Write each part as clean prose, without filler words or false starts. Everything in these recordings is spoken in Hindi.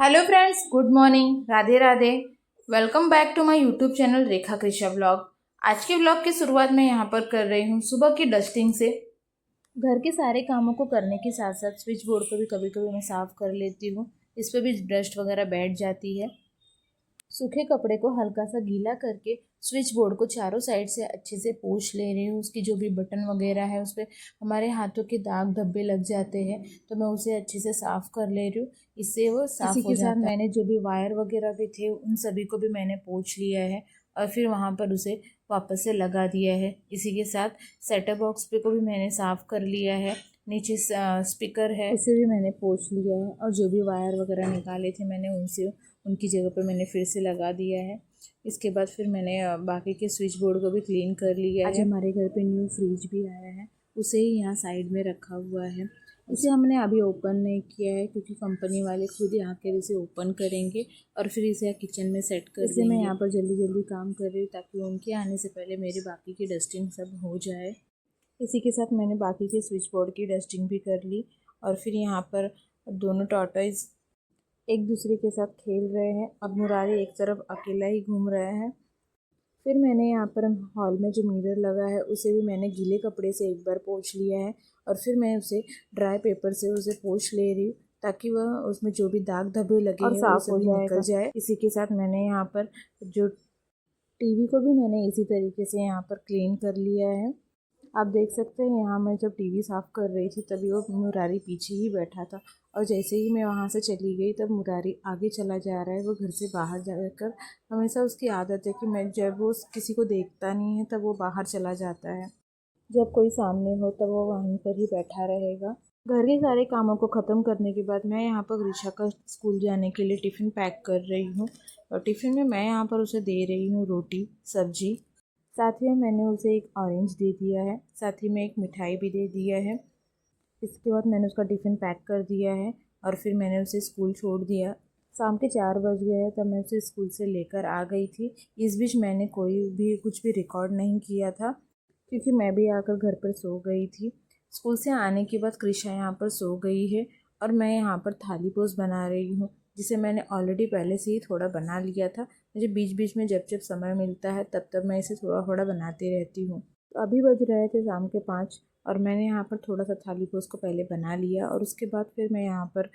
Hello friends, good morning, Radhe Radhe. Welcome back to my YouTube channel Rekha Krishna blog. आज के ब्लॉग की शुरुआत मैं यहाँ पर कर रही हूँ सुबह की डस्टिंग से। घर के सारे कामों को करने के साथ साथ स्विच बोर्ड को भी कभी कभी मैं साफ़ कर लेती हूँ। इस पर भी डस्ट वगैरह बैठ जाती है। सूखे कपड़े को हल्का सा गीला करके स्विच बोर्ड को चारों साइड से अच्छे से पोंछ ले रही हूँ। उसकी जो भी बटन वगैरह है उस पर हमारे हाथों के दाग धब्बे लग जाते हैं, तो मैं उसे अच्छे से साफ़ कर ले रही हूँ। इससे वो साफ़ हो जाता है। मैंने जो भी वायर वगैरह भी थे उन सभी को भी मैंने पोंछ लिया है और फिर वहाँ पर उसे वापस से लगा दिया है। इसी के साथ सेटअप बॉक्स पे को भी मैंने साफ़ कर लिया है। नीचे स्पीकर है उसे भी मैंने पोंछ लिया है और जो भी वायर वगैरह निकाले थे मैंने उनकी जगह पर मैंने फिर से लगा दिया है। इसके बाद फिर मैंने बाकी के स्विच बोर्ड को भी क्लीन कर लिया है। आज हमारे घर पे न्यू फ्रिज भी आया है, उसे ही यहाँ साइड में रखा हुआ है। इसे हमने अभी ओपन नहीं किया है क्योंकि कंपनी वाले खुद यहाँ के इसे ओपन करेंगे और फिर इसे किचन में सेट कर देंगे। मैं यहाँ पर जल्दी जल्दी काम कर रही हूँ ताकि उनके आने से पहले मेरी बाकी की डस्टिंग सब हो जाए। इसी के साथ मैंने बाकी के स्विच बोर्ड की डस्टिंग भी कर ली और फिर यहाँ पर दोनों टॉर्टॉइज एक दूसरे के साथ खेल रहे हैं और मुरारी एक तरफ अकेला ही घूम रहा है। फिर मैंने यहाँ पर हॉल में जो मिरर लगा है उसे भी मैंने गीले कपड़े से एक बार पोंछ लिया है और फिर मैं उसे ड्राई पेपर से उसे पोंछ ले रही हूँ ताकि वह उसमें जो भी दाग धब्बे लगे हैं वो सभी निकल जाए। इसी के साथ मैंने यहाँ पर जो टीवी को भी मैंने इसी तरीके से यहाँ पर क्लीन कर लिया है। आप देख सकते हैं यहाँ मैं जब टीवी साफ़ कर रही थी तभी वो मुरारी पीछे ही बैठा था और जैसे ही मैं वहाँ से चली गई तब मुरारी आगे चला जा रहा है। वो घर से बाहर जाकर हमेशा उसकी आदत है कि मैं जब वो किसी को देखता नहीं है तब वो बाहर चला जाता है, जब कोई सामने हो तब वो वहीं पर ही बैठा रहेगा। घर के सारे कामों को ख़त्म करने के बाद मैं यहाँ पर ऋषा का स्कूल जाने के लिए टिफ़िन पैक कर रही हूँ और टिफ़िन में मैं यहाँ पर उसे दे रही हूँ रोटी सब्जी, साथ ही में मैंने उसे एक ऑरेंज दे दिया है, साथ ही में एक मिठाई भी दे दिया है। इसके बाद मैंने उसका टिफ़िन पैक कर दिया है और फिर मैंने उसे स्कूल छोड़ दिया। शाम के 4 बज गए हैं तब मैं उसे स्कूल से लेकर आ गई थी। इस बीच मैंने कुछ भी रिकॉर्ड नहीं किया था क्योंकि मैं भी आकर घर पर सो गई थी। स्कूल से आने के बाद कृषा यहाँ पर सो गई है और मैं यहाँ पर थाली पोस्ट बना रही हूँ जिसे मैंने ऑलरेडी पहले से ही थोड़ा बना लिया था। मुझे बीच बीच में जब जब समय मिलता है तब तब मैं इसे थोड़ा थोड़ा बनाती रहती हूँ। तो अभी बज रहे थे शाम के 5 और मैंने यहाँ पर थोड़ा सा थाली पोस्ट को पहले बना लिया और उसके बाद फिर मैं यहाँ पर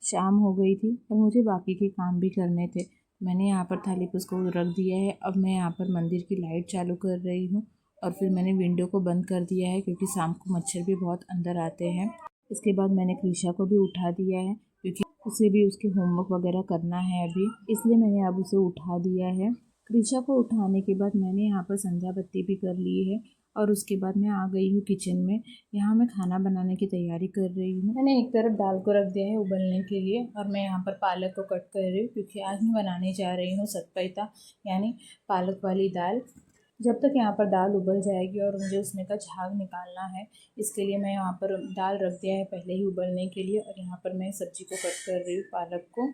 शाम हो गई थी और मुझे बाकी के काम भी करने थे। मैंने यहाँ पर थाली पोस्ट को रख दिया है। अब मैं यहाँ पर मंदिर की लाइट चालू कर रही हूँ और फिर मैंने विंडो को बंद कर दिया है क्योंकि शाम को मच्छर भी बहुत अंदर आते हैं। इसके बाद मैंने कृषा को भी उठा दिया है क्योंकि उसे भी उसके होमवर्क वगैरह करना है अभी, इसलिए मैंने अब उसे उठा दिया है। कृषा को उठाने के बाद मैंने यहाँ पर संध्या बत्ती भी कर ली है और उसके बाद मैं आ गई हूँ किचन में। यहाँ मैं खाना बनाने की तैयारी कर रही हूँ। मैंने एक तरफ दाल को रख दिया है उबलने के लिए और मैं यहाँ पर पालक को कट कर रही हूँ क्योंकि आज मैं बनाने जा रही हूँ सतपैता यानी पालक वाली दाल। जब तक यहाँ पर दाल उबल जाएगी और मुझे उसमें का झाग निकालना है, इसके लिए मैं यहाँ पर दाल रख दिया है पहले ही उबलने के लिए और यहाँ पर मैं सब्जी को कट कर रही हूँ पालक को।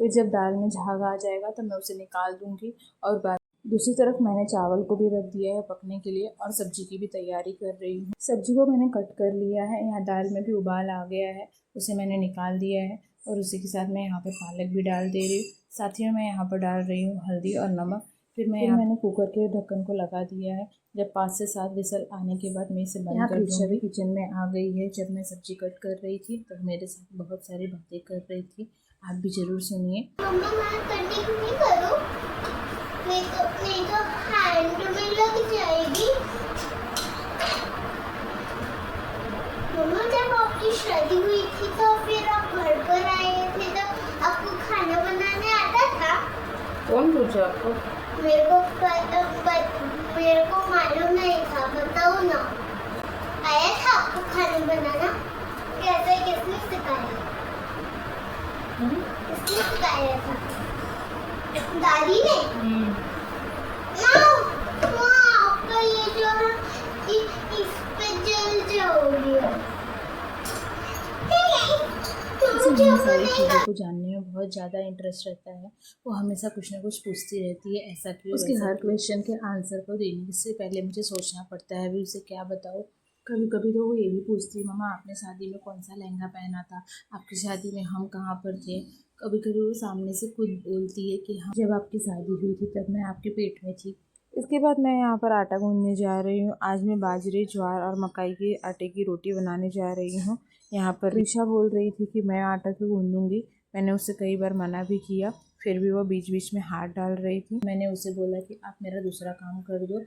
फिर जब दाल में झाग आ जाएगा तो मैं उसे निकाल दूँगी और दूसरी तरफ मैंने चावल को भी रख दिया है पकने के लिए और सब्जी की भी तैयारी कर रही हूँ। सब्जी को मैंने कट कर लिया है, यहाँ दाल में भी उबाल आ गया है, उसे मैंने निकाल दिया है और उसी के साथ मैं यहाँ पर पालक भी डाल दे रही हूँ। साथ ही में मैं यहाँ पर डाल रही हूँ हल्दी और नमक। फिर मैंने कुकर के ढक्कन को लगा दिया है। जब 5 से 7 विसल आने के बाद मैं इसे बंद कर दूँगी। किचन में आ गई है। जब मैं सब्जी कट कर रही थी तो मेरे साथ बहुत सारी बातें कर रही थी, आप भी ज़रूर सुनिए। मम्मा मैं कटिंग नहीं करूँ, नहीं तो हैंड में लग जाएगी। मम्मा जब आपकी शादी हुई थी तो फिर आप घर पर आए थे तो आपको खाना बनाने आता था? कौन पूछा आपको? मेरे को मालूम नहीं था, बताओ ना। आया था आपको खाना बनाना? कैसे, किसने सिखाया? किसने सिखाया था? दादी ने? आपका ये जो इस पे जल जाओगे। सारी चीज़ों को जानने में बहुत ज़्यादा इंटरेस्ट रहता है। वो हमेशा कुछ ना कुछ पूछती रहती है, ऐसा क्यों। उसके हर क्वेश्चन के आंसर को देने से पहले मुझे सोचना पड़ता है अभी उसे क्या बताऊँ। कभी कभी तो वो ये भी पूछती है, मम्मा आपने शादी में कौन सा लहंगा पहना था, आपकी शादी में हम कहाँ पर थे। कभी कभी वो सामने से खुद बोलती है कि हाँ, जब आपकी शादी हुई थी तब मैं आपके पेट में थी। इसके बाद मैं यहाँ पर आटा गूंदने जा रही हूँ। आज मैं बाजरे, ज्वार और मकाई के आटे की रोटी बनाने जा रही हूँ। यहाँ पर ऋषा बोल रही थी कि मैं आटा क्यों गूंदूंगी। मैंने उससे कई बार मना भी किया, फिर भी वो बीच बीच में हाथ डाल रही थी। मैंने उसे बोला कि आप मेरा दूसरा काम कर दो।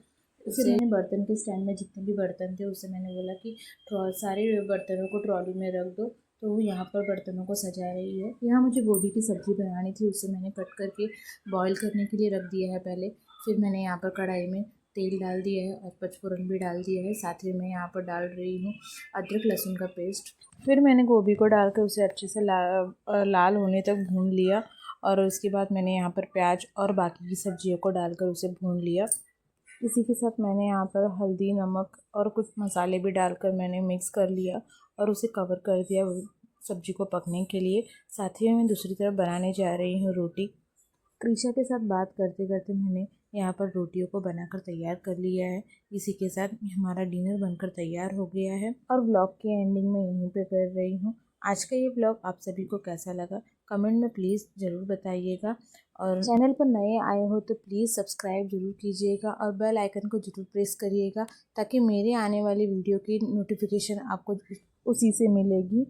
उससे मैंने बर्तन के स्टैंड में जितने भी बर्तन थे उससे मैंने बोला कि सारे बर्तनों को ट्रॉली में रख दो। तो वो यहाँ पर बर्तनों को सजा रही है। यहाँ मुझे गोभी की सब्ज़ी बनानी थी, उसे मैंने कट करके बॉईल करने के लिए रख दिया है पहले। फिर मैंने यहाँ पर कढ़ाई में तेल डाल दिया है और पचफोरन भी डाल दिया है। साथ ही मैं यहाँ पर डाल रही हूँ अदरक लहसुन का पेस्ट। फिर मैंने गोभी को डाल कर उसे अच्छे से लाल होने तक भून लिया और उसके बाद मैंने यहाँ पर प्याज और बाकी की सब्जियों को डालकर उसे भून लिया। इसी के साथ मैंने यहाँ पर हल्दी, नमक और कुछ मसाले भी डालकर मैंने मिक्स कर लिया और उसे कवर कर दिया सब्जी को पकने के लिए। साथ ही मैं दूसरी तरफ बनाने जा रही हूँ रोटी। कृषा के साथ बात करते करते मैंने यहाँ पर रोटियों को बनाकर तैयार कर लिया है। इसी के साथ हमारा डिनर बनकर तैयार हो गया है और व्लॉग की एंडिंग में यहीं पे कर रही हूँ। आज का ये व्लॉग आप सभी को कैसा लगा कमेंट में प्लीज़ ज़रूर बताइएगा और चैनल पर नए आए हो तो प्लीज़ सब्सक्राइब ज़रूर कीजिएगा और बेल आइकन को ज़रूर प्रेस करिएगा ताकि मेरे आने वाली वीडियो की नोटिफिकेशन आपको उसी से मिलेगी।